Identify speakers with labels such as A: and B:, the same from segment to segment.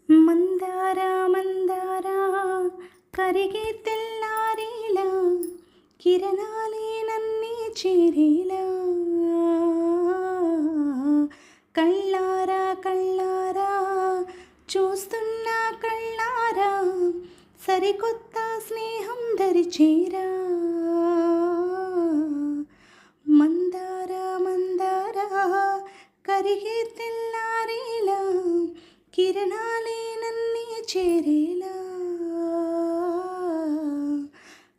A: మందార మందార కరిగే తెల్లారేలా కిరణాలే నన్నే చేరేలా కళ్ళారా కళ్ళారా చూస్తున్నా కళ్ళారా సరికొత్త స్నేహం దరిచేరా మందార మందార కరిగే తెల్లారేలా కిరణాలే నన్నే చేరేలా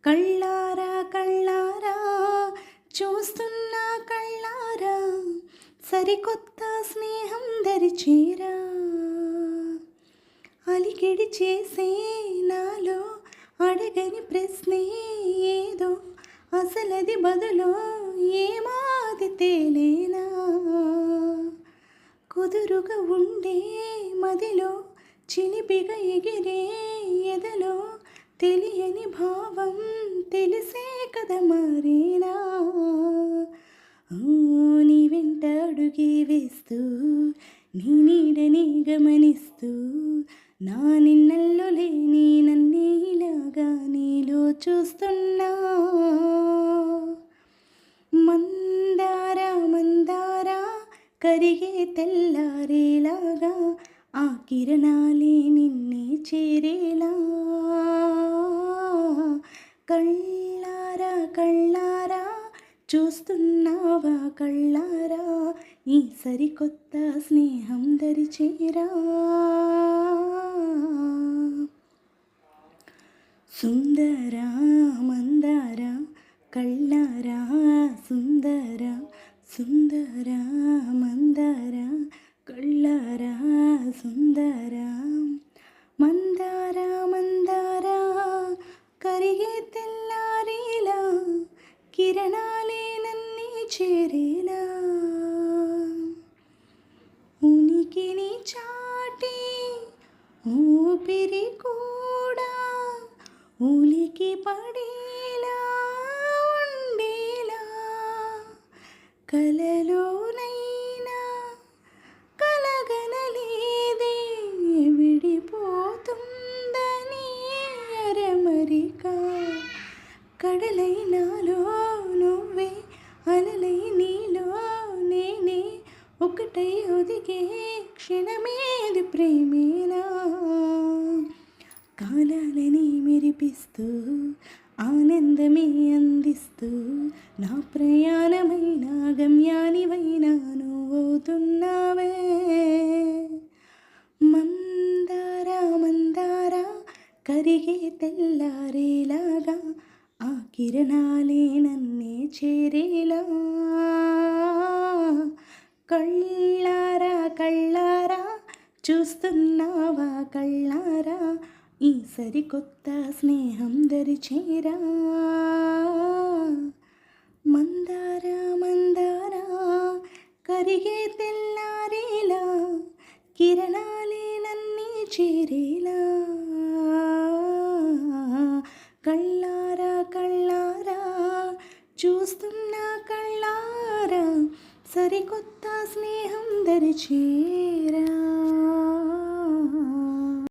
A: కళ్ళారా కళ్ళారా చూస్తున్నా కళ్ళారా సరికొత్త స్నేహం దరిచేరా అలికిడి చేసే నాలో అడగని ప్రశ్నే ఏదో అసలది బదులో ఏమాది తేలేనా కుదురుగా ఉండే మదిలో చిలిపిగా ఎగిరే ఎదలో తెలియని భావం తెలిసే కదా మారేనా నీ వెంట అడుగే వేస్తూ నీ నీడని గమనిస్తూ నా నిన్నల్లో లేని నన్నే ఇలాగా నీలో చూస్తున్నా మందార మందార కరిగే తెల్లారేలాగా ఆ కిరణాలే నిన్నే చేరేలా కళ్ళారా కళ్ళారా చూస్తున్నావా కళ్ళారా ఈ సరికొత్త స్నేహం దరిచేరా సుందర మందార కళ్ళారా సుందర సుందర మందార కళ్ళారా సుందర మందార మందార కరిగే తెల్లారేలా కిరణాలే నన్నే చేరేలా ఉనికిని చాటి ఊపిరి కూడా ఉలికి పడేలా ఉండేలా కలలోనైనా కలగనలేదే విడిపోతుందని అరమరిక కడలైనాలో నువ్వే అలలై నీలో నేనే ఒకటై ఒదిగే క్షణమేది ప్రేమేనా కాలాలని మెరిపిస్తూ ఆనందమే అందిస్తూ నా ప్రయాణమైన గమ్యానివైనా నువ్వవుతున్నావే మందార మందార కరిగే తెల్లారేలాగా ఆ కిరణాలే నన్నే చేరేలా కళ్ళారా కళ్ళారా చూస్తున్నావా కళ్ళారా ఈ సరికొత్త స్నేహం దరిచేరా మందార మందార కరిగే తెల్లారేలా కిరణాలే నన్నే చేరేలా కళ్ళారా కళ్ళారా చూస్తున్నా కళ్ళారా సరికొత్త స్నేహం దరిచేరా